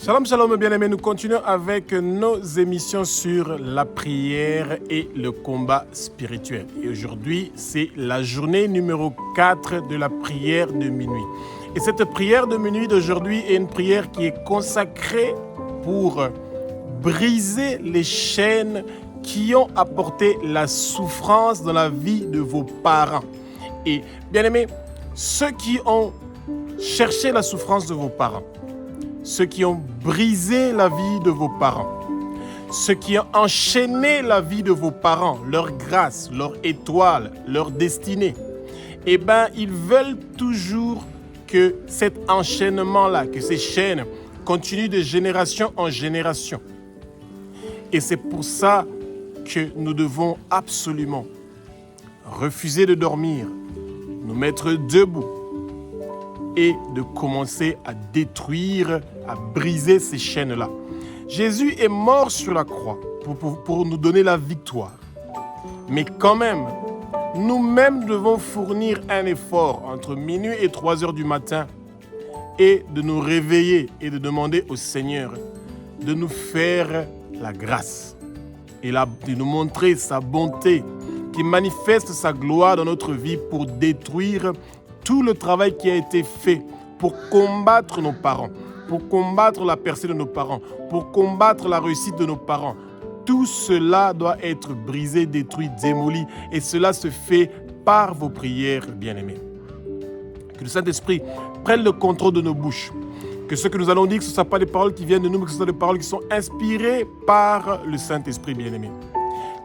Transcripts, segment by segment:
Shalom, shalom, bien-aimés. Nous continuons avec nos émissions sur la prière et le combat spirituel. Et aujourd'hui, c'est la journée numéro 4 de la prière de minuit. Et cette prière de minuit d'aujourd'hui est une prière qui est consacrée pour briser les chaînes qui ont apporté la souffrance dans la vie de vos parents. Et bien-aimés, ceux qui ont cherché la souffrance de vos parents, ceux qui ont brisé la vie de vos parents, ceux qui ont enchaîné la vie de vos parents, leur grâce, leur étoile, leur destinée, eh bien, ils veulent toujours que cet enchaînement-là, que ces chaînes continuent de génération en génération. Et c'est pour ça que nous devons absolument refuser de dormir, nous mettre debout, et de commencer à détruire, à briser ces chaînes-là. Jésus est mort sur la croix pour nous donner la victoire. Mais quand même, nous-mêmes devons fournir un effort entre minuit et 3 heures du matin et de nous réveiller et de demander au Seigneur de nous faire la grâce et de nous montrer sa bonté, qui manifeste sa gloire dans notre vie pour détruire tout le travail qui a été fait pour combattre nos parents, pour combattre la percée de nos parents, pour combattre la réussite de nos parents. Tout cela doit être brisé, détruit, démoli. Et cela se fait par vos prières, bien-aimés. Que le Saint-Esprit prenne le contrôle de nos bouches. Que ce que nous allons dire, que ce ne soient pas des paroles qui viennent de nous, mais que ce soient des paroles qui sont inspirées par le Saint-Esprit, bien-aimé.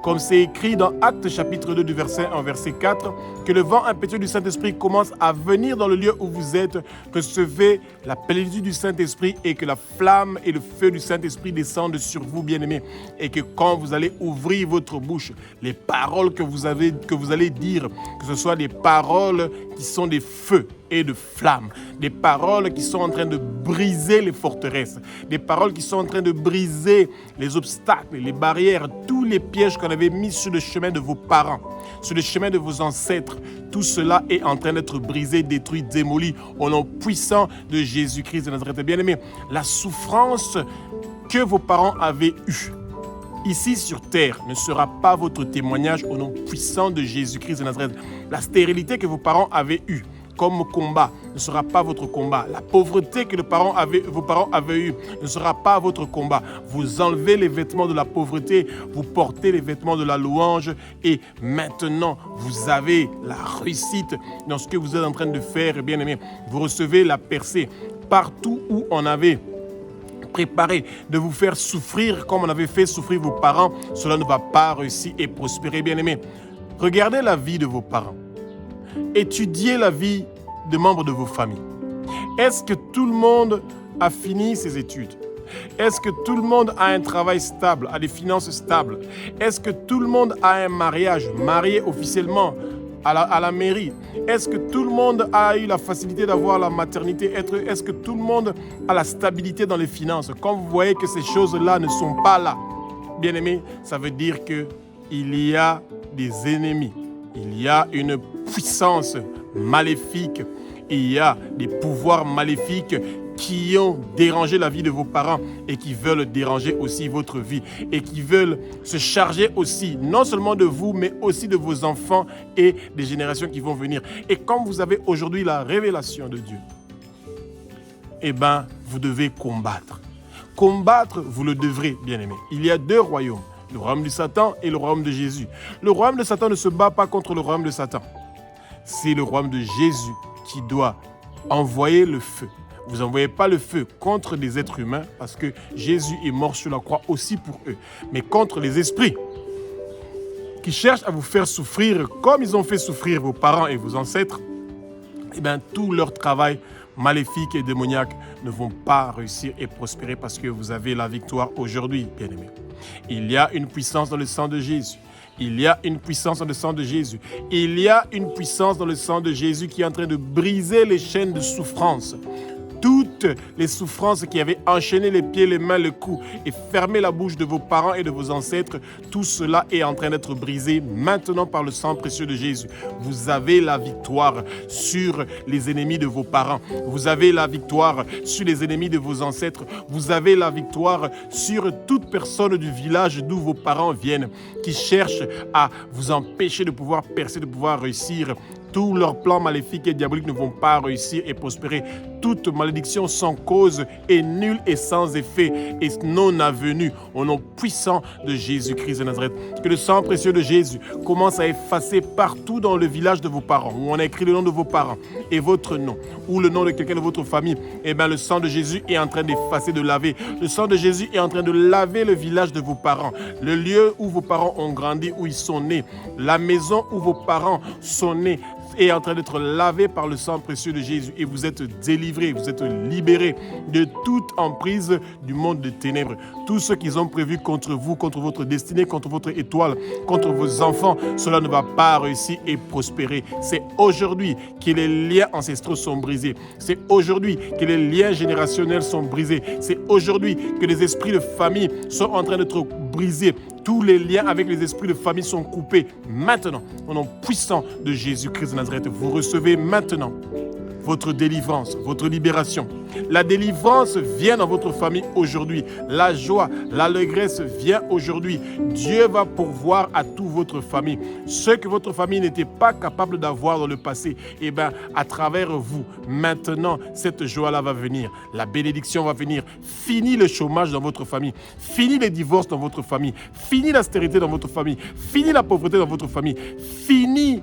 Comme c'est écrit dans Actes chapitre 2 du verset 1, verset 4, que le vent impétueux du Saint-Esprit commence à venir dans le lieu où vous êtes, recevez la plénitude du Saint-Esprit et que la flamme et le feu du Saint-Esprit descendent sur vous, bien-aimés. Et que quand vous allez ouvrir votre bouche, les paroles que vous allez dire, que ce soit des paroles qui sont des feux et de flammes, des paroles qui sont en train de briser les forteresses, des paroles qui sont en train de briser les obstacles, les barrières, tous les pièges qu'on avait mis sur le chemin de vos parents, sur le chemin de vos ancêtres. Tout cela est en train d'être brisé, détruit, démoli au nom puissant de Jésus-Christ de Nazareth. Bien-aimés, la souffrance que vos parents avaient eue ici sur terre ne sera pas votre témoignage au nom puissant de Jésus-Christ de Nazareth. La stérilité que vos parents avaient eue comme combat ne sera pas votre combat. La pauvreté que vos parents avaient eue ne sera pas votre combat. Vous enlevez les vêtements de la pauvreté, vous portez les vêtements de la louange et maintenant vous avez la réussite dans ce que vous êtes en train de faire, bien-aimés. Vous recevez la percée partout où on avait préparé de vous faire souffrir comme on avait fait souffrir vos parents. Cela ne va pas réussir et prospérer, bien-aimés. Regardez la vie de vos parents. Étudiez la vie des membres de vos familles. Est-ce que tout le monde a fini ses études? Est-ce que tout le monde a un travail stable, a des finances stables? Est-ce que tout le monde a un mariage, marié officiellement à la mairie? Est-ce que tout le monde a eu la facilité d'avoir la maternité? Est-ce que tout le monde a la stabilité dans les finances? Quand vous voyez que ces choses-là ne sont pas là, bien aimé, ça veut dire qu'il y a des ennemis. Il y a une puissance maléfique, il y a des pouvoirs maléfiques qui ont dérangé la vie de vos parents et qui veulent déranger aussi votre vie et qui veulent se charger aussi, non seulement de vous, mais aussi de vos enfants et des générations qui vont venir. Et comme vous avez aujourd'hui la révélation de Dieu, eh bien, vous devez combattre. Combattre, vous le devrez, bien-aimés. Il y a 2 royaumes. Le royaume de Satan et le royaume de Jésus. Le royaume de Satan ne se bat pas contre le royaume de Satan. C'est le royaume de Jésus qui doit envoyer le feu. Vous n'envoyez pas le feu contre des êtres humains parce que Jésus est mort sur la croix aussi pour eux. Mais contre les esprits qui cherchent à vous faire souffrir comme ils ont fait souffrir vos parents et vos ancêtres, eh bien, tout leur travail maléfique et démoniaque ne vont pas réussir et prospérer parce que vous avez la victoire aujourd'hui, bien-aimés. Il y a une puissance dans le sang de Jésus. Il y a une puissance dans le sang de Jésus. Il y a une puissance dans le sang de Jésus qui est en train de briser les chaînes de souffrance. toutes les souffrances qui avaient enchaîné les pieds, les mains, le cou et fermé la bouche de vos parents et de vos ancêtres, tout cela est en train d'être brisé maintenant par le sang précieux de Jésus. Vous avez la victoire sur les ennemis de vos parents. Vous avez la victoire sur les ennemis de vos ancêtres. Vous avez la victoire sur toute personne du village d'où vos parents viennent qui cherchent à vous empêcher de pouvoir percer, de pouvoir réussir. Tous leurs plans maléfiques et diaboliques ne vont pas réussir et prospérer. Toute malédiction sans cause est nulle et sans effet et non avenue au nom puissant de Jésus-Christ de Nazareth. Que le sang précieux de Jésus commence à effacer partout dans le village de vos parents, où on a écrit le nom de vos parents et votre nom, ou le nom de quelqu'un de votre famille. Eh bien, le sang de Jésus est en train d'effacer, de laver. Le sang de Jésus est en train de laver le village de vos parents, le lieu où vos parents ont grandi, où ils sont nés, la maison où vos parents sont nés, est en train d'être lavé par le sang précieux de Jésus et vous êtes délivrés, vous êtes libérés de toute emprise du monde de ténèbres. Tout ce qu'ils ont prévu contre vous, contre votre destinée, contre votre étoile, contre vos enfants, cela ne va pas réussir et prospérer. C'est aujourd'hui que les liens ancestraux sont brisés. C'est aujourd'hui que les liens générationnels sont brisés. C'est aujourd'hui que les esprits de famille sont en train d'être brisés. Tous les liens avec les esprits de famille sont coupés maintenant. Au nom puissant de Jésus-Christ de Nazareth, vous recevez maintenant votre délivrance, votre libération. La délivrance vient dans votre famille aujourd'hui. La joie, l'allégresse vient aujourd'hui. Dieu va pourvoir à toute votre famille. Ce que votre famille n'était pas capable d'avoir dans le passé, eh bien, à travers vous, maintenant, cette joie-là va venir. La bénédiction va venir. Fini le chômage dans votre famille. Fini les divorces dans votre famille. Fini la stérilité dans votre famille. Fini la pauvreté dans votre famille. Fini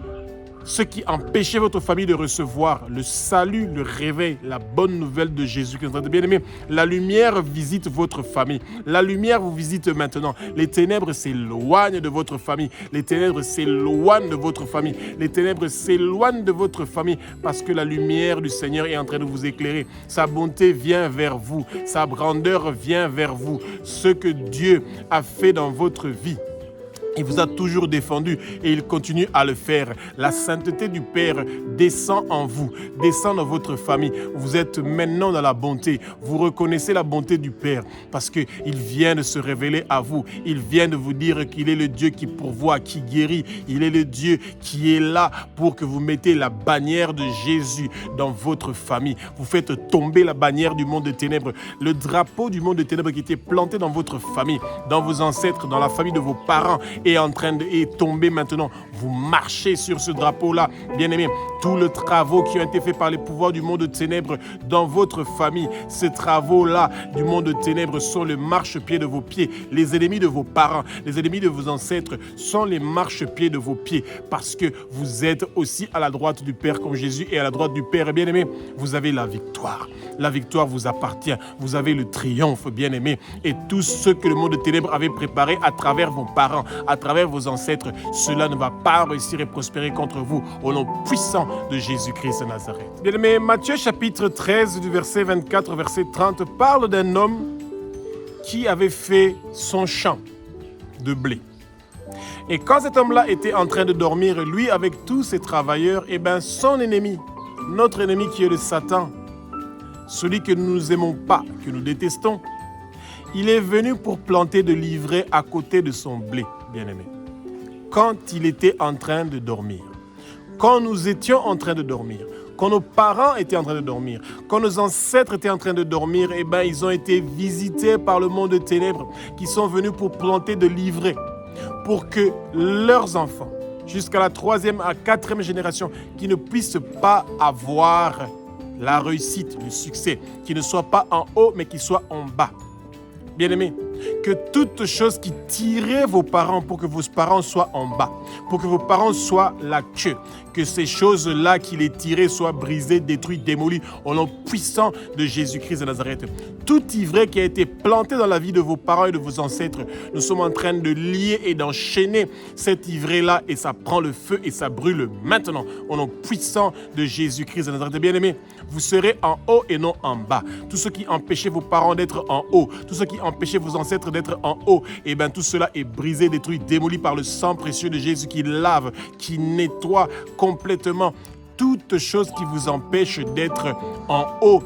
ce qui empêchait votre famille de recevoir le salut, le réveil, la bonne nouvelle de Jésus. Bien-aimés, la lumière visite votre famille. La lumière vous visite maintenant. Les ténèbres s'éloignent de votre famille. Les ténèbres s'éloignent de votre famille. Les ténèbres s'éloignent de votre famille parce que la lumière du Seigneur est en train de vous éclairer. Sa bonté vient vers vous. Sa grandeur vient vers vous. Ce que Dieu a fait dans votre vie, il vous a toujours défendu et il continue à le faire. La sainteté du Père descend en vous, descend dans votre famille. Vous êtes maintenant dans la bonté. Vous reconnaissez la bonté du Père parce qu'il vient de se révéler à vous. Il vient de vous dire qu'il est le Dieu qui pourvoit, qui guérit. Il est le Dieu qui est là pour que vous mettez la bannière de Jésus dans votre famille. Vous faites tomber la bannière du monde des ténèbres. Le drapeau du monde des ténèbres qui était planté dans votre famille, dans vos ancêtres, dans la famille de vos parents, est en train de tomber maintenant. Vous marchez sur ce drapeau-là, bien-aimés. Tous les travaux qui ont été faits par les pouvoirs du monde de ténèbres dans votre famille, ces travaux-là du monde de ténèbres sont le marchepied de vos pieds. Les ennemis de vos parents, les ennemis de vos ancêtres sont les marchepieds de vos pieds parce que vous êtes aussi à la droite du Père comme Jésus est à la droite du Père. Bien-aimés, vous avez la victoire. La victoire vous appartient. Vous avez le triomphe, bien-aimés. Et tout ce que le monde de ténèbres avait préparé à travers vos parents, à travers vos ancêtres, cela ne va pas réussir et prospérer contre vous au nom puissant de Jésus-Christ de Nazareth. Bien-aimés, Matthieu chapitre 13 du verset 24 au verset 30 parle d'un homme qui avait fait son champ de blé. Et quand cet homme-là était en train de dormir, lui avec tous ses travailleurs, eh bien son ennemi, notre ennemi qui est le Satan, celui que nous n'aimons pas, que nous détestons, il est venu pour planter de l'ivraie à côté de son blé, bien-aimé. Quand il était en train de dormir, quand nous étions en train de dormir, quand nos parents étaient en train de dormir, quand nos ancêtres étaient en train de dormir, eh bien, ils ont été visités par le monde de ténèbres qui sont venus pour planter de l'ivraie, pour que leurs enfants, jusqu'à la 3e à 4e génération, qui ne puissent pas avoir la réussite, le succès, qui ne soient pas en haut, mais qui soient en bas. Bien-aimés, que toute chose qui tirait vos parents pour que vos parents soient en bas, pour que vos parents soient la queue, que ces choses-là qui les tiraient soient brisées, détruites, démolies au nom puissant de Jésus-Christ de Nazareth. Tout ivraie qui a été planté dans la vie de vos parents et de vos ancêtres, nous sommes en train de lier et d'enchaîner cette ivraie-là et ça prend le feu et ça brûle maintenant au nom puissant de Jésus-Christ de Nazareth. Bien-aimés, vous serez en haut et non en bas. Tout ce qui empêchait vos parents d'être en haut, tout ce qui empêchait vos ancêtres d'être en haut, et bien tout cela est brisé, détruit, démoli par le sang précieux de Jésus qui lave, qui nettoie complètement toute chose qui vous empêche d'être en haut,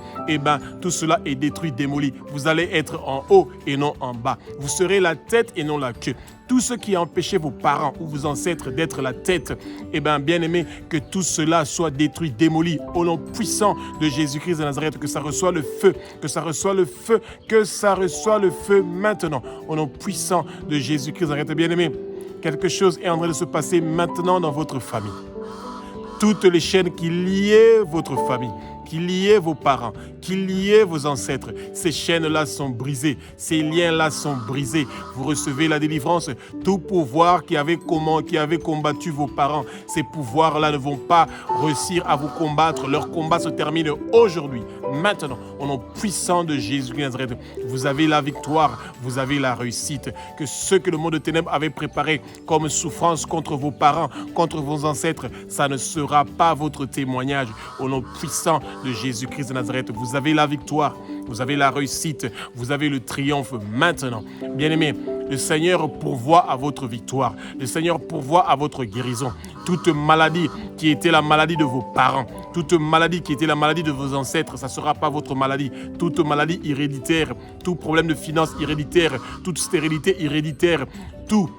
tout cela est détruit, démoli. Vous allez être en haut et non en bas. Vous serez la tête et non la queue. Tout ce qui a empêché vos parents ou vos ancêtres d'être la tête, bien-aimé, que tout cela soit détruit, démoli, au nom puissant de Jésus-Christ de Nazareth, que ça reçoit le feu, que ça reçoit le feu, que ça reçoit le feu maintenant, au nom puissant de Jésus-Christ de Nazareth, bien-aimé. Quelque chose est en train de se passer maintenant dans votre famille. Toutes les chaînes qui liaient votre famille, qui liaient vos parents, qui liaient vos ancêtres, ces chaînes-là sont brisées, ces liens-là sont brisés. Vous recevez la délivrance. Tout pouvoir qui avait combattu vos parents, ces pouvoirs-là ne vont pas réussir à vous combattre. Leur combat se termine aujourd'hui, maintenant, au nom puissant de Jésus de Nazareth. Vous avez la victoire, vous avez la réussite. Que ce que le monde de ténèbres avait préparé comme souffrance contre vos parents, contre vos ancêtres, ça ne sera pas votre témoignage. Au nom puissant de Jésus-Christ de Nazareth, vous avez la victoire, vous avez la réussite, vous avez le triomphe maintenant. Bien-aimés, le Seigneur pourvoit à votre victoire. Le Seigneur pourvoit à votre guérison. Toute maladie qui était la maladie de vos parents, toute maladie qui était la maladie de vos ancêtres, ça ne sera pas votre maladie. Toute maladie héréditaire, tout problème de finances héréditaire, toute stérilité héréditaire, tout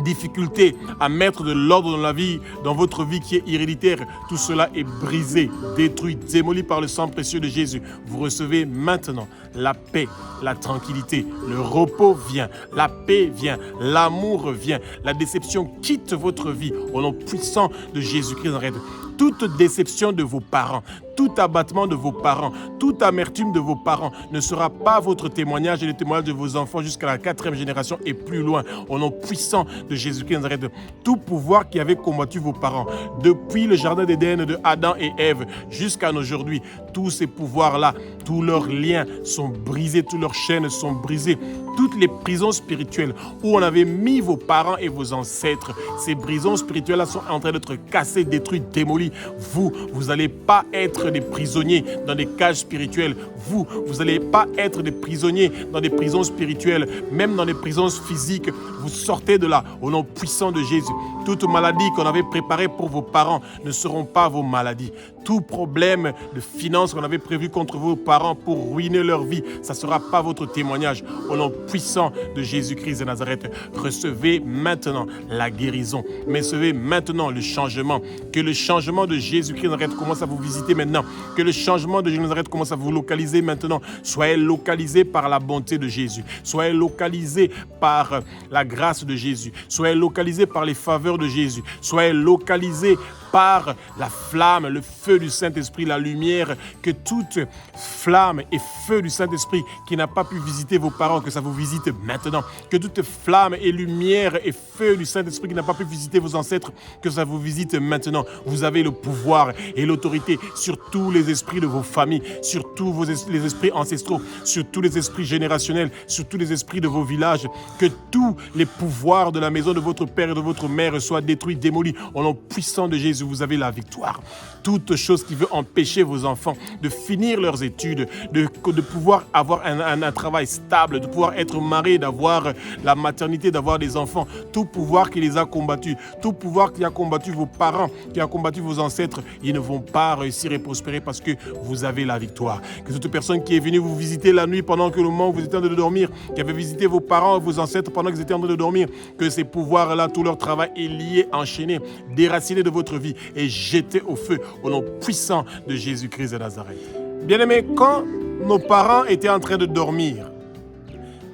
difficulté à mettre de l'ordre dans la vie, dans votre vie qui est héréditaire, tout cela est brisé, détruit, démoli par le sang précieux de Jésus. Vous recevez maintenant la paix, la tranquillité, le repos vient, la paix vient, l'amour vient, la déception quitte votre vie au nom puissant de Jésus-Christ. Toute déception de vos parents, tout abattement de vos parents, toute amertume de vos parents ne sera pas votre témoignage et le témoignage de vos enfants jusqu'à la 4e génération et plus loin. Au nom puissant de Jésus-Christ, tout pouvoir qui avait combattu vos parents, depuis le jardin d'Éden de Adam et Ève jusqu'à aujourd'hui, tous ces pouvoirs-là, tous leurs liens sont brisés, toutes leurs chaînes sont brisées. Toutes les prisons spirituelles où on avait mis vos parents et vos ancêtres, ces prisons spirituelles-là sont en train d'être cassées, détruites, démolies. Vous n'allez pas être des prisonniers dans des cages spirituelles. Vous n'allez pas être des prisonniers dans des prisons spirituelles, même dans des prisons physiques. Vous sortez de là au nom puissant de Jésus. Toute maladie qu'on avait préparée pour vos parents ne seront pas vos maladies. Tout problème de finances qu'on avait prévu contre vos parents pour ruiner leur vie, ça ne sera pas votre témoignage. Au nom puissant de Jésus-Christ de Nazareth, recevez maintenant la guérison. Recevez maintenant le changement. Que le changement de Jésus-Christ de Nazareth commence à vous visiter maintenant. Que le changement de Jésus de Nazareth commence à vous localiser maintenant. Soyez localisés par la bonté de Jésus. Soyez localisés par la grâce de Jésus. Soyez localisés par les faveurs de Jésus. Soyez localisés par la flamme, le feu du Saint-Esprit, la lumière, que toute flamme et feu du Saint-Esprit qui n'a pas pu visiter vos parents, que ça vous visite maintenant. Que toute flamme et lumière et feu du Saint-Esprit qui n'a pas pu visiter vos ancêtres, que ça vous visite maintenant. Vous avez le pouvoir et l'autorité sur tous les esprits de vos familles, sur tous les esprits ancestraux, sur tous les esprits générationnels, sur tous les esprits de vos villages. Que tous les pouvoirs de la maison de votre père et de votre mère soient détruits, démolis. Au nom puissant de Jésus, vous avez la victoire. Toute chose qui veut empêcher vos enfants de finir leurs études, de pouvoir avoir un travail stable, de pouvoir être mariés, d'avoir la maternité, d'avoir des enfants, tout pouvoir qui les a combattus, tout pouvoir qui a combattu vos parents, qui a combattu vos ancêtres, ils ne vont pas réussir et prospérer parce que vous avez la victoire. Que toute personne qui est venue vous visiter la nuit pendant que le moment où vous étiez en train de dormir, qui avait visité vos parents et vos ancêtres pendant qu'ils étaient en train de dormir, que ces pouvoirs-là, tout leur travail est lié, enchaîné, déraciné de votre vie et jeté au feu au nom puissant de Jésus-Christ de Nazareth. Bien-aimés, quand nos parents étaient en train de dormir,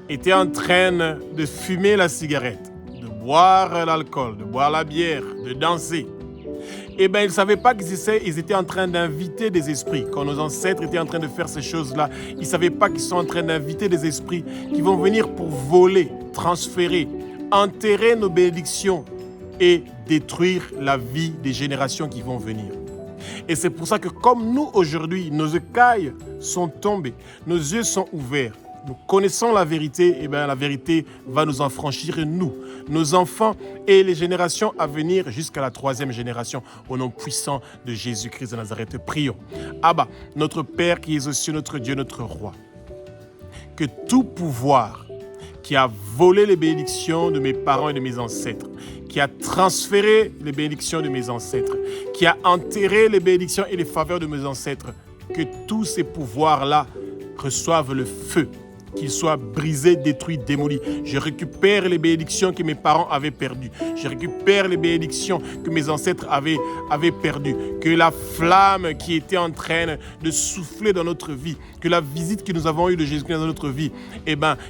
étaient en train de fumer la cigarette, de boire l'alcool, de boire la bière, de danser, ils ne savaient pas qu'ils étaient en train d'inviter des esprits. Quand nos ancêtres étaient en train de faire ces choses-là, ils ne savaient pas qu'ils sont en train d'inviter des esprits qui vont venir pour voler, transférer, enterrer nos bénédictions et détruire la vie des générations qui vont venir. Et c'est pour ça que comme nous aujourd'hui, nos écailles sont tombées, nos yeux sont ouverts, nous connaissons la vérité, et la vérité va nous en franchir, nous, nos enfants et les générations à venir jusqu'à la 3e génération. Au nom puissant de Jésus-Christ de Nazareth, prions. Abba, notre Père qui es aux cieux, notre Dieu, notre Roi, que tout pouvoir qui a volé les bénédictions de mes parents et de mes ancêtres, qui a transféré les bénédictions de mes ancêtres, qui a enterré les bénédictions et les faveurs de mes ancêtres, que tous ces pouvoirs-là reçoivent le feu, qu'ils soient brisés, détruits, démolis. Je récupère les bénédictions que mes parents avaient perdues. Je récupère les bénédictions que mes ancêtres avaient perdues. Que la flamme qui était en train de souffler dans notre vie, que la visite que nous avons eue de Jésus-Christ dans notre vie,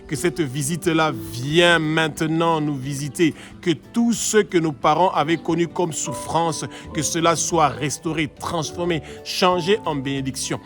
que cette visite-là vient maintenant nous visiter. Que tout ce que nos parents avaient connu comme souffrance, que cela soit restauré, transformé, changé en bénédiction.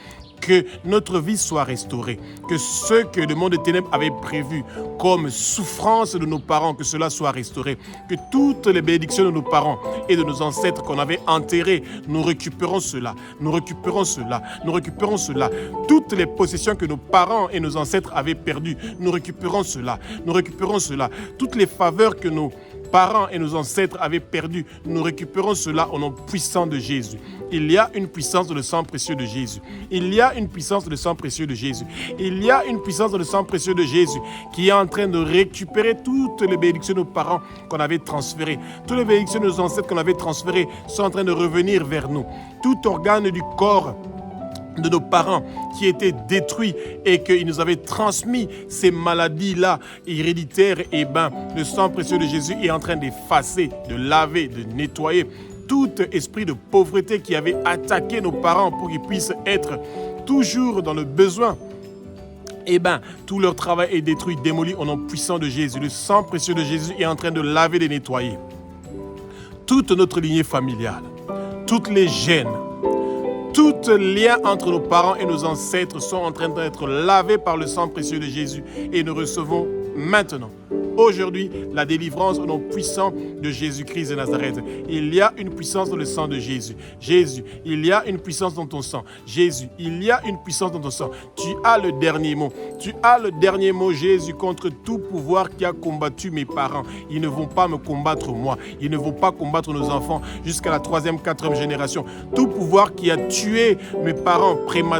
Que notre vie soit restaurée, que ce que le monde des ténèbres avait prévu comme souffrance de nos parents, que cela soit restauré, que toutes les bénédictions de nos parents et de nos ancêtres qu'on avait enterrés, nous récupérons cela, nous récupérons cela, nous récupérons cela. Toutes les possessions que nos parents et nos ancêtres avaient perdues, nous récupérons cela, nous récupérons cela. Toutes les faveurs que nos parents et nos ancêtres avaient perdu, nous récupérons cela au nom puissant de Jésus. Il y a une puissance dans le sang précieux de Jésus. Il y a une puissance dans le sang précieux de Jésus. Il y a une puissance dans le sang précieux de Jésus qui est en train de récupérer toutes les bénédictions de nos parents qu'on avait transférées. Toutes les bénédictions de nos ancêtres qu'on avait transférées sont en train de revenir vers nous. Tout organe du corps de nos parents qui étaient détruits et qu'ils nous avaient transmis ces maladies-là héréditaires, le sang précieux de Jésus est en train d'effacer, de laver, de nettoyer tout esprit de pauvreté qui avait attaqué nos parents pour qu'ils puissent être toujours dans le besoin. Tout leur travail est détruit, démoli au nom puissant de Jésus. Le sang précieux de Jésus est en train de laver, de nettoyer toute notre lignée familiale, toutes les gènes, tout lien entre nos parents et nos ancêtres sont en train d'être lavés par le sang précieux de Jésus et nous recevons maintenant, aujourd'hui, la délivrance au nom puissant de Jésus-Christ de Nazareth. Il y a une puissance dans le sang de Jésus. Jésus, il y a une puissance dans ton sang. Jésus, il y a une puissance dans ton sang. Tu as le dernier mot. Tu as le dernier mot, Jésus, contre tout pouvoir qui a combattu mes parents. Ils ne vont pas me combattre moi. Ils ne vont pas combattre nos enfants jusqu'à la 3e, 4e génération. Tout pouvoir qui a tué mes parents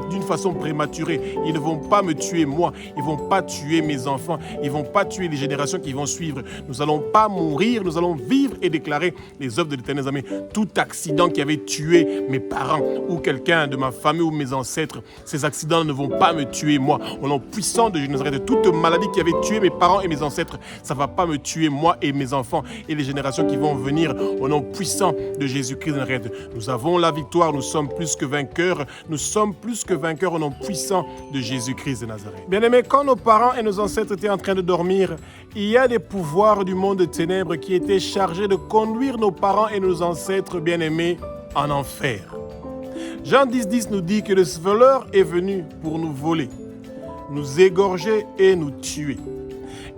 d'une façon prématurée, ils ne vont pas me tuer moi. Ils ne vont pas tuer mes enfants. Ils ne vont pas tuer les générations qui vont suivre. Nous n'allons pas mourir, nous allons vivre et déclarer les œuvres de l'Éternel. Tout accident qui avait tué mes parents ou quelqu'un de ma famille ou mes ancêtres, ces accidents ne vont pas me tuer moi. Au nom puissant de Nazareth, toute maladie qui avait tué mes parents et mes ancêtres, ça ne va pas me tuer moi et mes enfants et les générations qui vont venir. Au nom puissant de Jésus-Christ de Nazareth, nous avons la victoire, nous sommes plus que vainqueurs. Nous sommes plus que vainqueurs au nom puissant de Jésus-Christ de Nazareth. Bien-aimés, quand nos parents et nos ancêtres étaient en train de dormir, il y a des pouvoirs du monde des ténèbres qui étaient chargés de conduire nos parents et nos ancêtres bien-aimés en enfer. Jean 10,10 nous dit que le voleur est venu pour nous voler, nous égorger et nous tuer.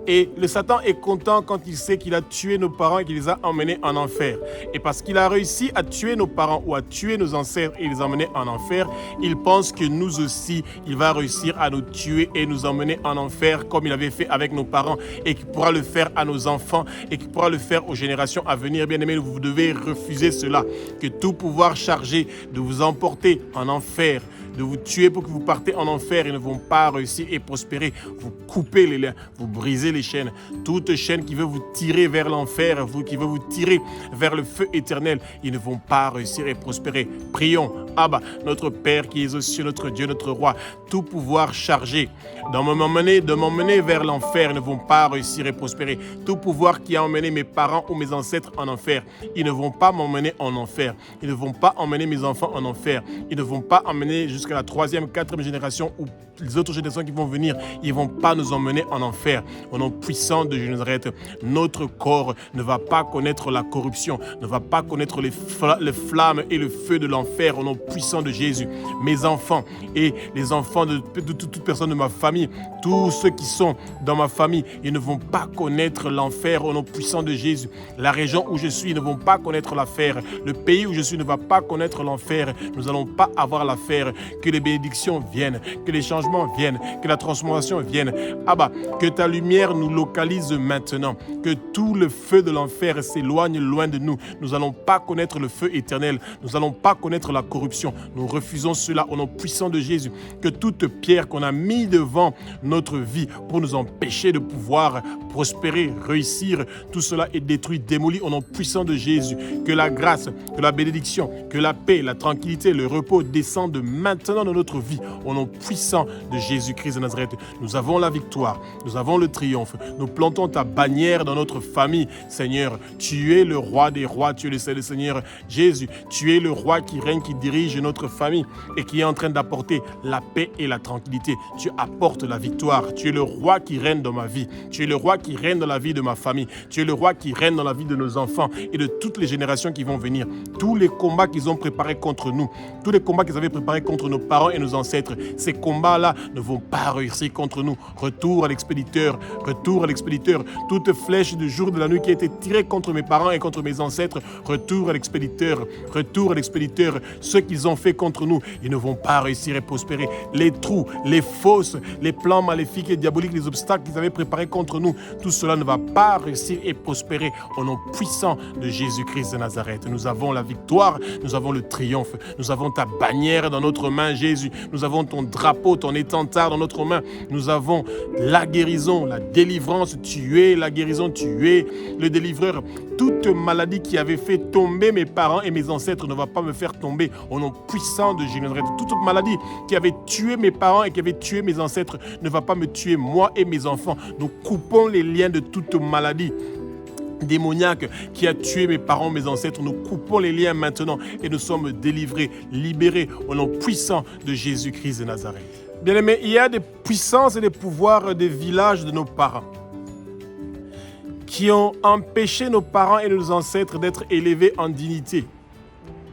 Et le Satan est content quand il sait qu'il a tué nos parents et qu'il les a emmenés en enfer. Et parce qu'il a réussi à tuer nos parents ou à tuer nos ancêtres et les emmener en enfer, il pense que nous aussi, il va réussir à nous tuer et nous emmener en enfer comme il avait fait avec nos parents et qu'il pourra le faire à nos enfants et qu'il pourra le faire aux générations à venir. Bien-aimés, vous devez refuser cela. Que tout pouvoir chargé de vous emporter en enfer, de vous tuer pour que vous partez en enfer et ne vont pas réussir et prospérer. Vous coupez les liens, vous brisez les chaînes. Toute chaîne qui veut vous tirer vers l'enfer, qui veut vous tirer vers le feu éternel, ils ne vont pas réussir et prospérer. Prions, Abba, notre Père qui est aux cieux, notre Dieu, notre Roi, tout pouvoir chargé de m'emmener vers l'enfer ne vont pas réussir et prospérer. Tout pouvoir qui a emmené mes parents ou mes ancêtres en enfer, ils ne vont pas m'emmener en enfer. Ils ne vont pas emmener mes enfants en enfer. Ils ne vont pas emmener jusqu'à la 3e, 4e génération ou les autres générations qui vont venir. Ils ne vont pas nous emmener en enfer. Au nom puissant de Nazareth, notre corps ne va pas connaître la corruption, ne va pas connaître les flammes et le feu de l'enfer. Au nom puissant de Jésus, mes enfants et les enfants de toute personne de ma famille, tous ceux qui sont dans ma famille, ils ne vont pas connaître l'enfer. Au nom puissant de Jésus, la région où je suis ne vont pas connaître l'enfer. Le pays où je suis ne va pas connaître l'enfer. Nous n'allons pas avoir l'affaire. que les bénédictions viennent, que les changements viennent, que la transformation vienne. Abba, que ta lumière nous localise maintenant, que tout le feu de l'enfer s'éloigne loin de nous. Nous n'allons pas connaître le feu éternel, nous n'allons pas connaître la corruption. Nous refusons cela au nom puissant de Jésus. Que toute pierre qu'on a mise devant notre vie pour nous empêcher de pouvoir prospérer, réussir, tout cela est détruit, démoli au nom puissant de Jésus. Que la grâce, que la bénédiction, que la paix, la tranquillité, le repos descendent maintenant dans notre vie au nom puissant de Jésus-Christ de Nazareth. Nous avons la victoire, nous avons le triomphe. Nous plantons ta bannière dans notre famille. Seigneur, tu es le roi des rois, tu es le Seigneur Jésus. Tu es le roi qui règne, qui dirige notre famille et qui est en train d'apporter la paix et la tranquillité. Tu apportes la victoire. Tu es le roi qui règne dans ma vie. Tu es le roi qui règne dans la vie de ma famille. Tu es le roi qui règne dans la vie de nos enfants et de toutes les générations qui vont venir. Tous les combats qu'ils ont préparés contre nous, tous les combats qu'ils avaient préparés contre nos parents et nos ancêtres, ces combats-là ne vont pas réussir contre nous. Retour à l'expéditeur, retour à l'expéditeur. Toute flèche du jour de la nuit qui a été tirée contre mes parents et contre mes ancêtres, retour à l'expéditeur, retour à l'expéditeur. Ce qu'ils ont fait contre nous, ils ne vont pas réussir à prospérer. Les trous, les fosses, les plans maléfiques et diaboliques, les obstacles qu'ils avaient préparés contre nous, tout cela ne va pas réussir et prospérer au nom puissant de Jésus-Christ de Nazareth. Nous avons la victoire, nous avons le triomphe, nous avons ta bannière dans notre main, Jésus. Nous avons ton drapeau, ton étendard dans notre main. Nous avons la guérison, la délivrance. Tu es la guérison, tu es le délivreur. Toute maladie qui avait fait tomber mes parents et mes ancêtres ne va pas me faire tomber au nom puissant de Jésus de Nazareth. Toute maladie qui avait tué mes parents et qui avait tué mes ancêtres ne va pas me tuer moi et mes enfants. Nous coupons les liens de toute maladie démoniaque qui a tué mes parents, mes ancêtres. Nous coupons les liens maintenant et nous sommes délivrés, libérés au nom puissant de Jésus-Christ de Nazareth. Bien-aimés, il y a des puissances et des pouvoirs des villages de nos parents qui ont empêché nos parents et nos ancêtres d'être élevés en dignité,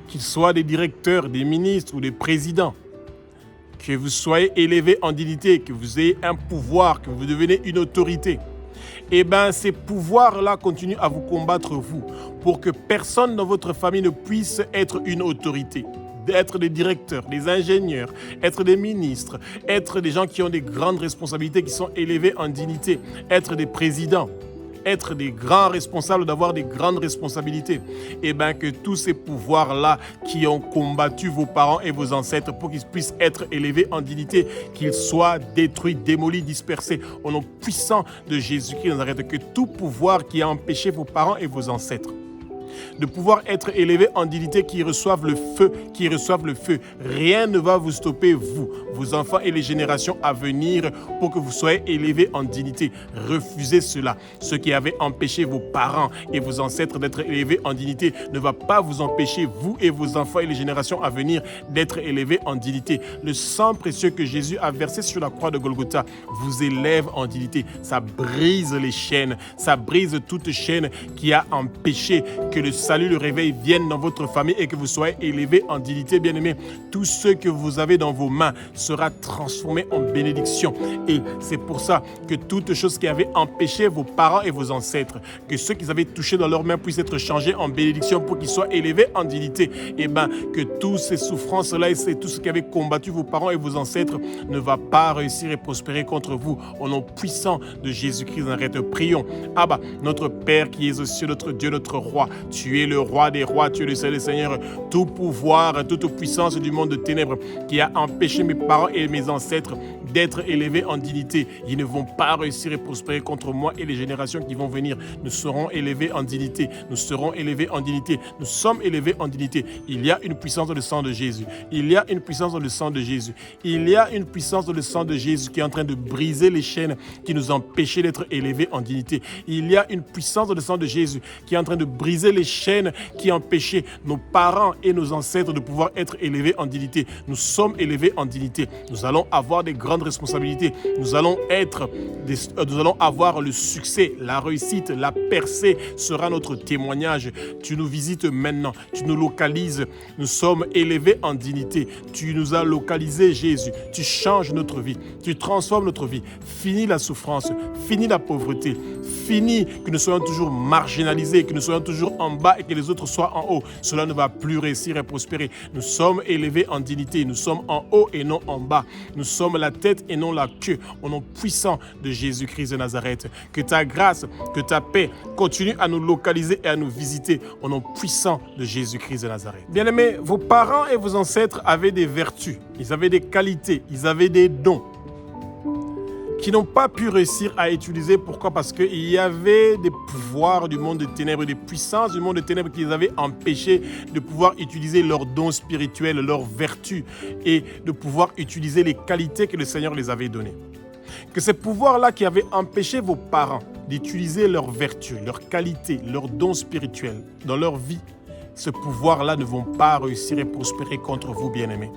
qu'ils soient des directeurs, des ministres ou des présidents. Que vous soyez élevés en dignité, que vous ayez un pouvoir, que vous devenez une autorité. Eh bien, ces pouvoirs-là continuent à vous combattre, vous, pour que personne dans votre famille ne puisse être une autorité. Être des directeurs, des ingénieurs, être des ministres, être des gens qui ont des grandes responsabilités, qui sont élevés en dignité, être des présidents, être des grands responsables, d'avoir des grandes responsabilités. Et bien que tous ces pouvoirs-là qui ont combattu vos parents et vos ancêtres pour qu'ils puissent être élevés en dignité, qu'ils soient détruits, démolis, dispersés au nom puissant de Jésus-Christ de Nazareth. Que tout pouvoir qui a empêché vos parents et vos ancêtres de pouvoir être élevés en dignité, qui reçoivent le feu, rien ne va vous stopper, vous, vos enfants et les générations à venir, pour que vous soyez élevés en dignité. Refusez cela. Ce qui avait empêché vos parents et vos ancêtres d'être élevés en dignité ne va pas vous empêcher, vous et vos enfants et les générations à venir, d'être élevés en dignité. Le sang précieux que Jésus a versé sur la croix de Golgotha vous élève en dignité. Ça brise les chaînes, ça brise toute chaîne qui a empêché que le salut, le réveil vienne dans votre famille et que vous soyez élevés en dignité, bien-aimés. Tout ce que vous avez dans vos mains sera transformé en bénédiction. Et c'est pour ça que toute chose qui avait empêché vos parents et vos ancêtres, que ceux qu'ils avaient touchés dans leurs mains puissent être changés en bénédiction pour qu'ils soient élevés en dignité. Et bien, que toutes ces souffrances-là et tout ce qui avait combattu vos parents et vos ancêtres ne va pas réussir et prospérer contre vous. Au nom puissant de Jésus-Christ, arrête, prions. Abba, notre Père qui es aux cieux, notre Dieu, notre Roi, tu es le roi des rois, tu es le seul Seigneur. Tout pouvoir, toute puissance du monde de ténèbres qui a empêché mes parents et mes ancêtres d'être élevés en dignité, ils ne vont pas réussir et prospérer contre moi et les générations qui vont venir. Nous serons élevés en dignité. Nous serons élevés en dignité. Nous sommes élevés en dignité. Il y a une puissance dans le sang de Jésus. Il y a une puissance dans le sang de Jésus. Il y a une puissance dans le sang de Jésus qui est en train de briser les chaînes qui nous empêchaient d'être élevés en dignité. Il y a une puissance dans le sang de Jésus qui est en train de briser les chaînes qui empêchaient nos parents et nos ancêtres de pouvoir être élevés en dignité. Nous sommes élevés en dignité. Nous allons avoir des grandes responsabilités. Nous allons avoir le succès, la réussite, la percée sera notre témoignage. Tu nous visites maintenant, tu nous localises. Nous sommes élevés en dignité. Tu nous as localisés, Jésus. Tu changes notre vie, tu transformes notre vie. Finis la souffrance, finis la pauvreté. Fini que nous soyons toujours marginalisés, que nous soyons toujours en bas et que les autres soient en haut. Cela ne va plus réussir et prospérer. Nous sommes élevés en dignité. Nous sommes en haut et non en bas. Nous sommes la tête et non la queue. Au nom puissant de Jésus-Christ de Nazareth. Que ta grâce, que ta paix continue à nous localiser et à nous visiter. Au nom puissant de Jésus-Christ de Nazareth. Bien-aimés, vos parents et vos ancêtres avaient des vertus. Ils avaient des qualités. Ils avaient des dons qui n'ont pas pu réussir à utiliser. Pourquoi? Parce qu'il y avait des pouvoirs du monde des ténèbres, des puissances du monde des ténèbres qui les avaient empêchés de pouvoir utiliser leurs dons spirituels, leurs vertus et de pouvoir utiliser les qualités que le Seigneur les avait données. Que ces pouvoirs-là qui avaient empêché vos parents d'utiliser leurs vertus, leurs qualités, leurs dons spirituels dans leur vie, ce pouvoir-là ne vont pas réussir et prospérer contre vous, bien-aimés.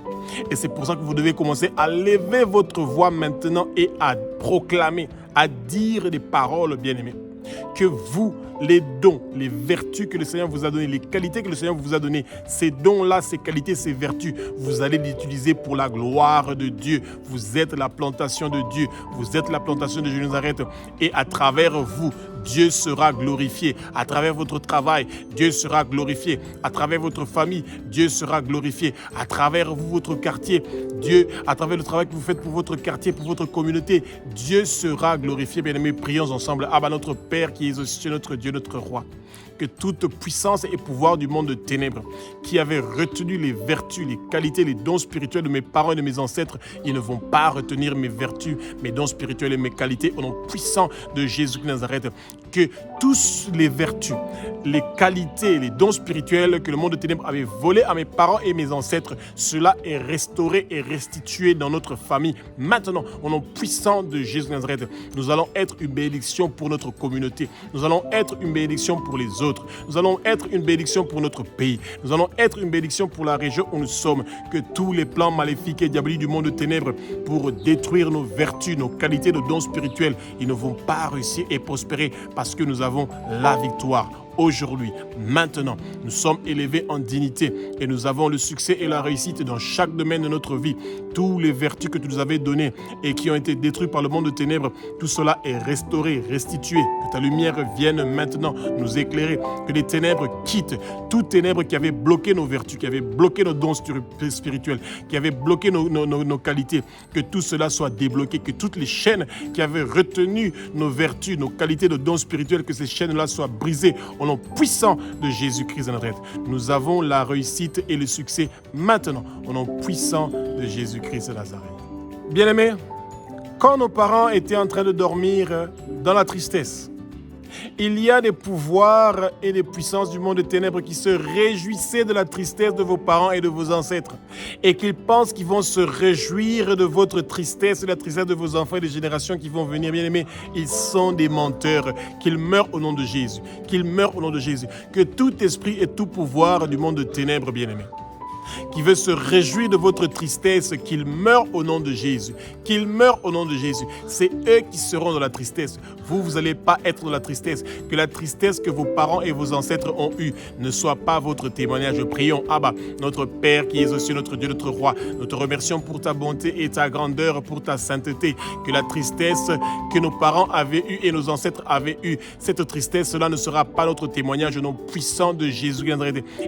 Et c'est pour ça que vous devez commencer à lever votre voix maintenant et à proclamer, à dire des paroles, bien-aimés. Que vous, les dons, les vertus que le Seigneur vous a données, les qualités que le Seigneur vous a données, ces dons-là, ces qualités, ces vertus, vous allez les utiliser pour la gloire de Dieu. Vous êtes la plantation de Dieu, vous êtes la plantation de Jésus de Nazareth et à travers vous, Dieu sera glorifié. À travers votre travail, Dieu sera glorifié. À travers votre famille, Dieu sera glorifié. À travers vous, votre quartier, Dieu, à travers le travail que vous faites pour votre quartier, pour votre communauté, Dieu sera glorifié. Bien-aimés, prions ensemble. Abba, notre Père qui est aux cieux, notre Dieu, notre Roi. Que toute puissance et pouvoir du monde de ténèbres qui avait retenu les vertus, les qualités, les dons spirituels de mes parents et de mes ancêtres, ils ne vont pas retenir mes vertus, mes dons spirituels et mes qualités au nom puissant de Jésus de Nazareth. Que tous les vertus, les qualités, les dons spirituels que le monde de ténèbres avait volés à mes parents et mes ancêtres, cela est restauré et restitué dans notre famille. Maintenant, au nom puissant de Jésus de Nazareth, nous allons être une bénédiction pour notre communauté. Nous allons être une bénédiction pour les autres. Nous allons être une bénédiction pour notre pays. Nous allons être une bénédiction pour la région où nous sommes. Que tous les plans maléfiques et diaboliques du monde de ténèbres pour détruire nos vertus, nos qualités, nos dons spirituels, ils ne vont pas réussir et prospérer parce que nous avons la victoire. Aujourd'hui, maintenant, nous sommes élevés en dignité et nous avons le succès et la réussite dans chaque domaine de notre vie. Tous les vertus que tu nous avais données et qui ont été détruites par le monde de ténèbres, tout cela est restauré, restitué. Que ta lumière vienne maintenant nous éclairer. Que les ténèbres quittent. Toutes ténèbres qui avaient bloqué nos vertus, qui avaient bloqué nos dons spirituels, qui avaient bloqué nos qualités. Que tout cela soit débloqué. Que toutes les chaînes qui avaient retenu nos vertus, nos qualités, nos dons spirituels, que ces chaînes-là soient brisées. Au nom puissant de Jésus-Christ de Nazareth. Nous avons la réussite et le succès maintenant, au nom puissant de Jésus-Christ de Nazareth. Bien-aimés, quand nos parents étaient en train de dormir dans la tristesse, il y a des pouvoirs et des puissances du monde des ténèbres qui se réjouissaient de la tristesse de vos parents et de vos ancêtres et qu'ils pensent qu'ils vont se réjouir de votre tristesse et de la tristesse de vos enfants et des générations qui vont venir. Bien-aimés, ils sont des menteurs. Qu'ils meurent au nom de Jésus. Qu'ils meurent au nom de Jésus. Que tout esprit et tout pouvoir du monde de ténèbres, bien-aimés, qui veut se réjouir de votre tristesse, qu'il meure au nom de Jésus. Qu'il meure au nom de Jésus. C'est eux qui seront dans la tristesse. Vous n'allez pas être dans la tristesse. Que la tristesse que vos parents et vos ancêtres ont eue ne soit pas votre témoignage. Prions, Abba, notre Père qui est aux cieux, notre Dieu, notre Roi. Nous te remercions pour ta bonté et ta grandeur, pour ta sainteté. Que la tristesse que nos parents avaient eue et nos ancêtres avaient eue, cette tristesse-là ne sera pas notre témoignage au nom puissant de Jésus.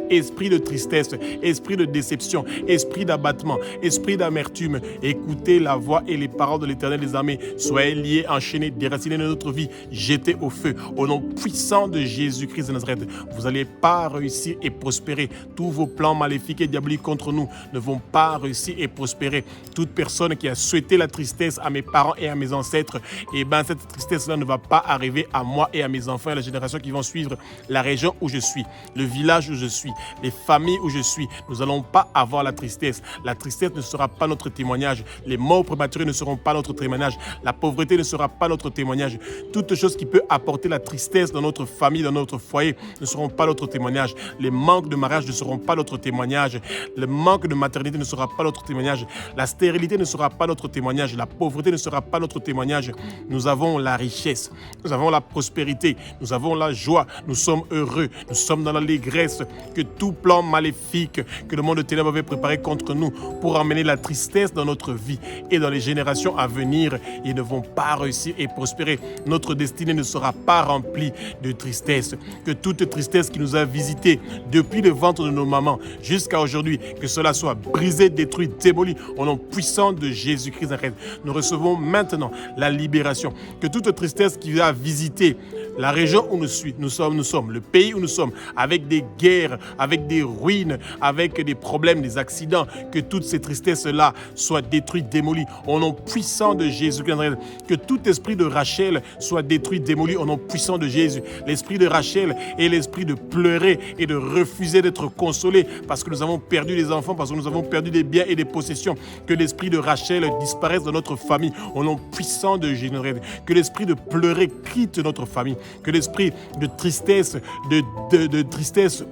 Esprit de tristesse, esprit de déception, esprit d'abattement, esprit d'amertume, écoutez la voix et les paroles de l'Éternel des armées. Soyez liés, enchaînés, déracinés de notre vie, jetés au feu. Au nom puissant de Jésus-Christ de Nazareth, vous n'allez pas réussir et prospérer. Tous vos plans maléfiques et diaboliques contre nous ne vont pas réussir et prospérer. Toute personne qui a souhaité la tristesse à mes parents et à mes ancêtres, et bien cette tristesse-là ne va pas arriver à moi et à mes enfants et à la génération qui vont suivre, la région où je suis, le village où je suis, les familles où je suis. Nous allons pas avoir la tristesse. La tristesse ne sera pas notre témoignage. Les morts prématurés ne seront pas notre témoignage. La pauvreté ne sera pas notre témoignage. Toute chose qui peut apporter la tristesse dans notre famille, dans notre foyer, ne seront pas notre témoignage. Les manques de mariage ne seront pas notre témoignage. Le manque de maternité ne sera pas notre témoignage. La stérilité ne sera pas notre témoignage. La pauvreté ne sera pas notre témoignage. Nous avons la richesse. Nous avons la prospérité. Nous avons la joie. Nous sommes heureux. Nous sommes dans l'allégresse. Que tout plan maléfique, que le monde de ténèbres avait préparé contre nous pour emmener la tristesse dans notre vie et dans les générations à venir. Ils ne vont pas réussir et prospérer. Notre destinée ne sera pas remplie de tristesse. Que toute tristesse qui nous a visités depuis le ventre de nos mamans jusqu'à aujourd'hui, que cela soit brisé, détruit, démoli au nom puissant de Jésus-Christ. Nous recevons maintenant la libération. Que toute tristesse qui a visité la région où nous sommes, le pays où nous sommes, avec des guerres, avec des ruines, avec des problèmes, des accidents, que toutes ces tristesses-là soient détruites, démolies au nom puissant de Jésus-Christ. Que tout esprit de Rachel soit détruit, démoli au nom puissant de Jésus. L'esprit de Rachel est l'esprit de pleurer et de refuser d'être consolé parce que nous avons perdu des enfants, parce que nous avons perdu des biens et des possessions. Que l'esprit de Rachel disparaisse de notre famille au nom puissant de Jésus. Que l'esprit de pleurer quitte notre famille. Que l'esprit de tristesse, de tristesse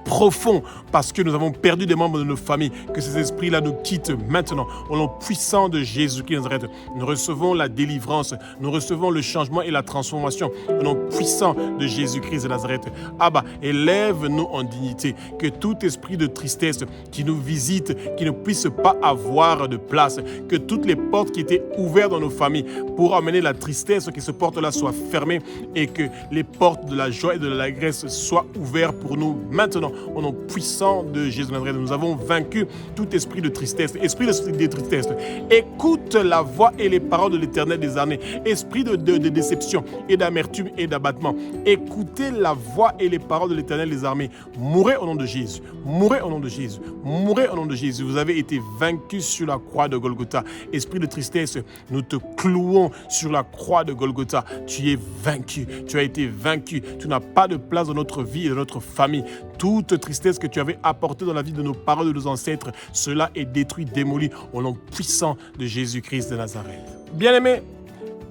profond parce que nous avons perdu des membres de nos familles, que ces esprits-là nous quittent maintenant au nom puissant de Jésus-Christ de Nazareth. Nous recevons la délivrance, nous recevons le changement et la transformation au nom puissant de Jésus-Christ de Nazareth. Abba, élève-nous en dignité, que tout esprit de tristesse qui nous visite, qui ne puisse pas avoir de place, que toutes les portes qui étaient ouvertes dans nos familles pour amener la tristesse, que ces portes-là soient fermées et que les portes de la joie et de l'allégresse soient ouvertes pour nous maintenant, au nom puissant de Jésus de Nazareth. Nous avons vaincu tout esprit de tristesse, esprit de tristesse. Écoute la voix et les paroles de l'Éternel des armées, esprit de déception et d'amertume et d'abattement. Écoutez la voix et les paroles de l'Éternel des armées. Mourez au nom de Jésus, mourez au nom de Jésus, mourez au nom de Jésus. Vous avez été vaincus sur la croix de Golgotha. Esprit de tristesse, nous te clouons sur la croix de Golgotha. Tu es vaincu, tu as été vaincu. Tu n'as pas de place dans notre vie et dans notre famille. Toute tristesse que tu avais apportée dans la vie de nos parents, de nos ancêtres, cela est détruit, démoli au nom puissant de Jésus-Christ de Nazareth. Bien-aimés,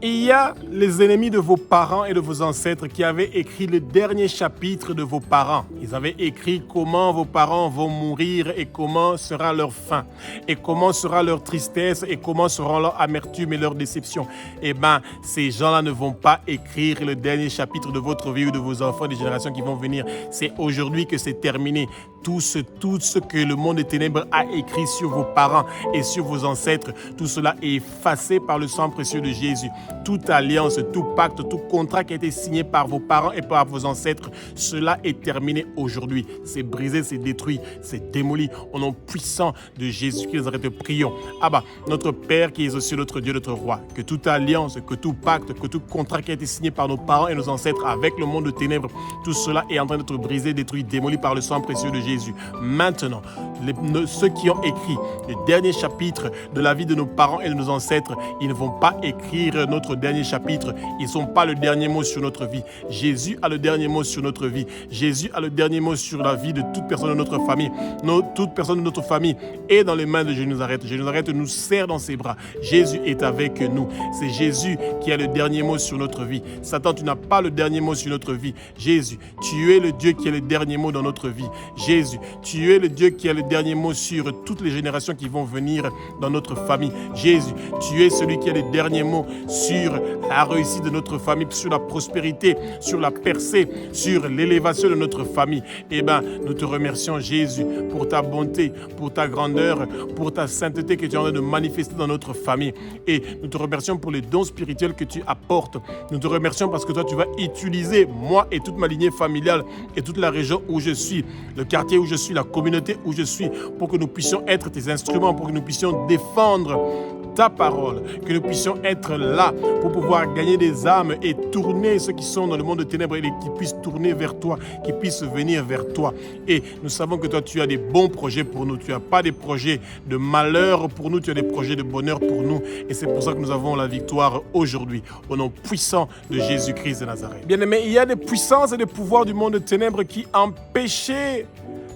il y a les ennemis de vos parents et de vos ancêtres qui avaient écrit le dernier chapitre de vos parents. Ils avaient écrit comment vos parents vont mourir et comment sera leur fin, et comment sera leur tristesse et comment sera leur amertume et leur déception. Eh bien, ces gens-là ne vont pas écrire le dernier chapitre de votre vie ou de vos enfants, des générations qui vont venir. C'est aujourd'hui que c'est terminé. Tout ce que le monde des ténèbres a écrit sur vos parents et sur vos ancêtres, tout cela est effacé par le sang précieux de Jésus. Toute alliance, tout pacte, tout contrat qui a été signé par vos parents et par vos ancêtres, cela est terminé aujourd'hui. C'est brisé, c'est détruit, c'est démoli. Au nom puissant de Jésus-Christ, nous arrêtons, prions. Abba, notre Père qui est aussi notre Dieu, notre Roi, que toute alliance, que tout pacte, que tout contrat qui a été signé par nos parents et nos ancêtres avec le monde de ténèbres, tout cela est en train d'être brisé, détruit, démoli par le sang précieux de Jésus. Maintenant, ceux qui ont écrit le dernier chapitre de la vie de nos parents et de nos ancêtres, ils ne vont pas écrire notre dernier chapitre. Ils ne sont pas le dernier mot sur notre vie. Jésus a le dernier mot sur notre vie. Jésus a le dernier mot sur la vie de toute personne de notre famille. Toute personne de notre famille est dans les mains de Jésus de Nazareth. Jésus de Nazareth nous serre dans ses bras. Jésus est avec nous. C'est Jésus qui a le dernier mot sur notre vie. Satan, tu n'as pas le dernier mot sur notre vie. Jésus, tu es le Dieu qui a le dernier mot dans notre vie. Jésus, tu es le Dieu qui a le dernier mot sur toutes les générations qui vont venir dans notre famille. Jésus, tu es celui qui a le dernier mot sur la réussite de notre famille, sur la prospérité, sur la percée, sur l'élévation de notre famille. Eh bien, nous te remercions, Jésus, pour ta bonté, pour ta grandeur, pour ta sainteté que tu es en train de manifester dans notre famille. Et nous te remercions pour les dons spirituels que tu apportes. Nous te remercions parce que toi, tu vas utiliser moi et toute ma lignée familiale et toute la région où je suis, le quartier où je suis, la communauté où je suis, pour que nous puissions être tes instruments, pour que nous puissions défendre ta parole, que nous puissions être là pour pouvoir gagner des âmes et tourner ceux qui sont dans le monde de ténèbres et qui puissent tourner vers toi, qui puissent venir vers toi. Et nous savons que toi, tu as des bons projets pour nous. Tu n'as pas des projets de malheur pour nous, tu as des projets de bonheur pour nous. Et c'est pour ça que nous avons la victoire aujourd'hui, au nom puissant de Jésus-Christ de Nazareth. Bien-aimés, il y a des puissances et des pouvoirs du monde de ténèbres qui empêchaient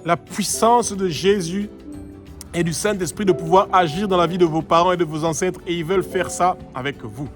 la puissance de Jésus et du Saint-Esprit de pouvoir agir dans la vie de vos parents et de vos ancêtres, et ils veulent faire ça avec vous.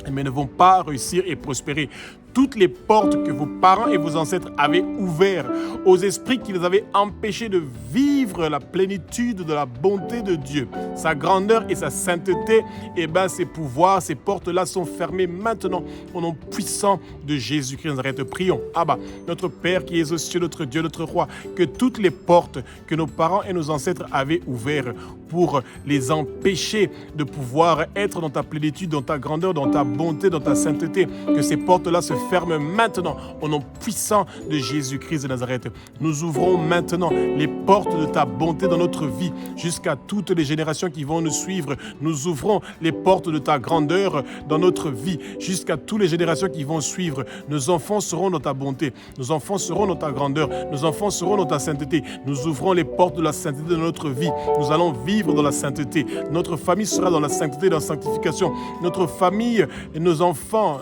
Mais ne vont pas réussir et prospérer. toutes les portes que vos parents et vos ancêtres avaient ouvertes aux esprits qui les avaient empêchés de vivre la plénitude de la bonté de Dieu, sa grandeur et sa sainteté, et ces pouvoirs, ces portes-là sont fermées maintenant au nom puissant de Jésus-Christ de Nazareth. Prions. Abba, notre Père qui es aux cieux, notre Dieu, notre Roi, que toutes les portes que nos parents et nos ancêtres avaient ouvertes pour les empêcher de pouvoir être dans ta plénitude, dans ta grandeur, dans ta bonté, dans ta sainteté, que ces portes-là se ferment maintenant au nom puissant de Jésus-Christ de Nazareth. Nous ouvrons maintenant les portes de ta bonté dans notre vie jusqu'à toutes les générations qui vont nous suivre. Nous ouvrons les portes de ta grandeur dans notre vie jusqu'à toutes les générations qui vont suivre. Nos enfants seront dans ta bonté, nos enfants seront dans ta grandeur, nos enfants seront dans ta sainteté. Nous ouvrons les portes de la sainteté de notre vie. Nous allons vivre dans la sainteté. Notre famille sera dans la sainteté et dans la sanctification. Notre famille et nos enfants,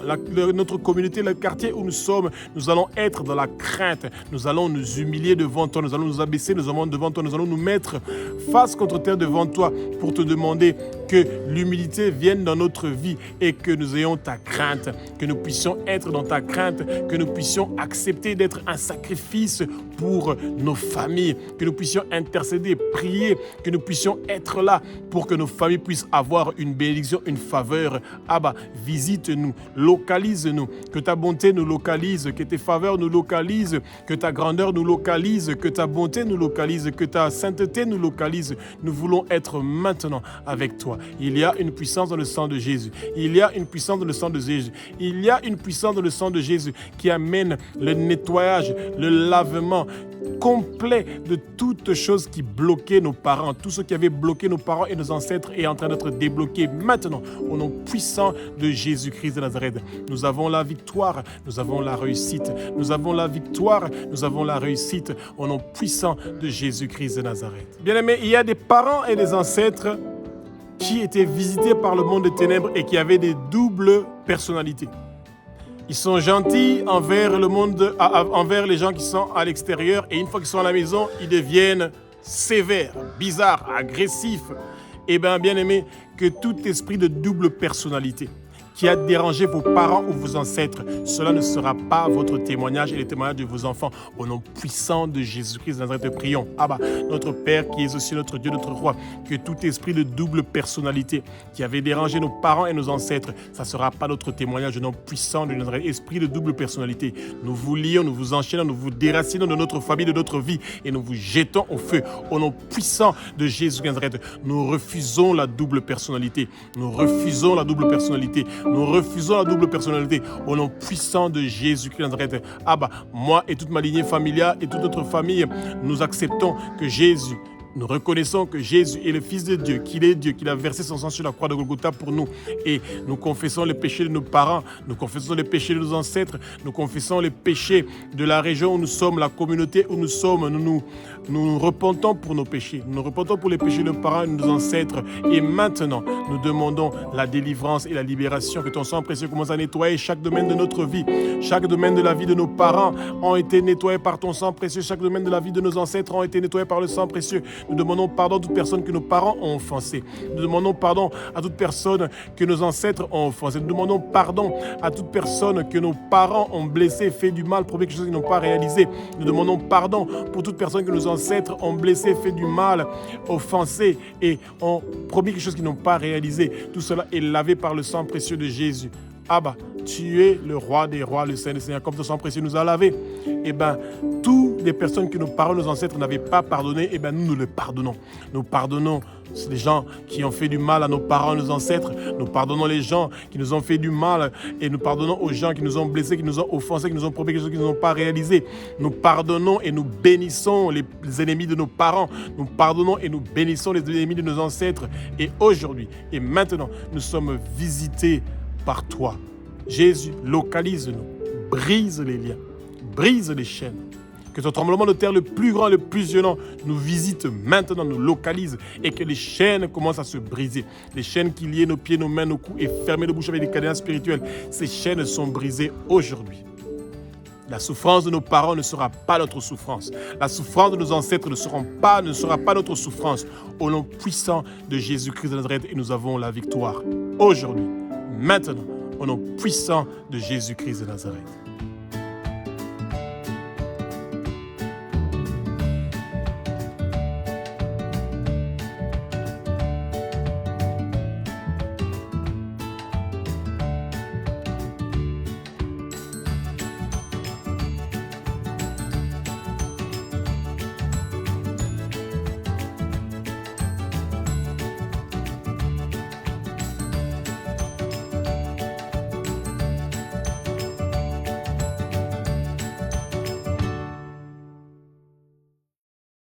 notre communauté, le quartier où nous sommes, nous allons être dans la crainte. Nous allons nous humilier devant toi. Nous allons nous abaisser, nous allons devant toi. Nous allons nous mettre face contre terre devant toi pour te demander que l'humilité vienne dans notre vie et que nous ayons ta crainte, que nous puissions être dans ta crainte, que nous puissions accepter d'être un sacrifice pour nos familles, que nous puissions intercéder, prier, que nous puissions être là pour que nos familles puissent avoir une bénédiction, une faveur. Abba, visite-nous, localise-nous, que ta bonté nous localise, que tes faveurs nous localisent, que ta grandeur nous localise, que ta bonté nous localise, que ta sainteté nous localise. Nous voulons être maintenant avec toi. Il y a une puissance dans le sang de Jésus. Il y a une puissance dans le sang de Jésus. Il y a une puissance dans le sang de Jésus qui amène le nettoyage, le lavement complet de toutes choses qui bloquaient nos parents. Tout ce qui avait bloqué nos parents et nos ancêtres est en train d'être débloqué maintenant au nom puissant de Jésus-Christ de Nazareth. Nous avons la victoire, nous avons la réussite. Nous avons la victoire, nous avons la réussite au nom puissant de Jésus-Christ de Nazareth. Bien-aimés, il y a des parents et des ancêtres qui étaient visités par le monde des ténèbres et qui avaient des doubles personnalités. Ils sont gentils envers le monde, envers les gens qui sont à l'extérieur, et une fois qu'ils sont à la maison, ils deviennent sévères, bizarres, agressifs. Eh bien, bien-aimés, que tout esprit de double personnalité qui a dérangé vos parents ou vos ancêtres, cela ne sera pas votre témoignage et le témoignage de vos enfants. Au nom puissant de Jésus-Christ de Nazareth, prions. Abba, notre Père qui est aussi notre Dieu, notre Roi, que tout esprit de double personnalité qui avait dérangé nos parents et nos ancêtres, ça ne sera pas notre témoignage. Au nom puissant de Nazareth, esprit de double personnalité, nous vous lions, nous vous enchaînons, nous vous déracinons de notre famille, de notre vie et nous vous jetons au feu. Au nom puissant de Jésus de Nazareth, nous refusons la double personnalité. Nous refusons la double personnalité. Nous refusons la double personnalité au nom puissant de Jésus-Christ de Nazareth. Abba, moi et toute ma lignée familiale et toute notre famille, nous acceptons que Jésus, nous reconnaissons que Jésus est le Fils de Dieu, qu'il est Dieu, qu'il a versé son sang sur la croix de Golgotha pour nous. Et nous confessons les péchés de nos parents, nous confessons les péchés de nos ancêtres, nous confessons les péchés de la région où nous sommes, la communauté où nous sommes. Nous nous repentons pour nos péchés, nous nous repentons pour les péchés de nos parents et de nos ancêtres. Et maintenant, nous demandons la délivrance et la libération, que ton sang précieux commence à nettoyer chaque domaine de notre vie. Chaque domaine de la vie de nos parents ont été nettoyés par ton sang précieux. Chaque domaine de la vie de nos ancêtres ont été nettoyés par le sang précieux. Nous demandons pardon à toute personne que nos parents ont offensée. Nous demandons pardon à toute personne que nos ancêtres ont offensée. Nous demandons pardon à toute personne que nos parents ont blessée, fait du mal, promis quelque chose qu'ils n'ont pas réalisé. Nous demandons pardon pour toute personne que nos ancêtres ont blessé, fait du mal, offensé et ont promis quelque chose qu'ils n'ont pas réalisé. Tout cela est lavé par le sang précieux de Jésus. Abba, tu es le roi des rois, le Saint des Seigneurs, comme ton sang précieux nous a lavé. Eh bien, toutes les personnes que nos parents, nos ancêtres n'avaient pas pardonné, eh bien, nous le pardonnons. Nous pardonnons les gens qui ont fait du mal à nos parents, nos ancêtres. Nous pardonnons les gens qui nous ont fait du mal et nous pardonnons aux gens qui nous ont blessés, qui nous ont offensés, qui nous ont promis quelque chose qu'ils n'ont pas réalisé. Nous pardonnons et nous bénissons les ennemis de nos parents. Nous pardonnons et nous bénissons les ennemis de nos ancêtres. Et aujourd'hui et maintenant, nous sommes visités par toi. Jésus, localise-nous, brise les liens, brise les chaînes. Que ton tremblement de terre le plus grand, le plus violent nous visite maintenant, nous localise et que les chaînes commencent à se briser. Les chaînes qui liaient nos pieds, nos mains, nos coups et fermaient nos bouches avec des cadenas spirituels, ces chaînes sont brisées aujourd'hui. La souffrance de nos parents ne sera pas notre souffrance. La souffrance de nos ancêtres ne sera pas notre souffrance. Au nom puissant de Jésus-Christ de Nazareth, et nous avons la victoire. Aujourd'hui, maintenant, au nom puissant de Jésus-Christ de Nazareth.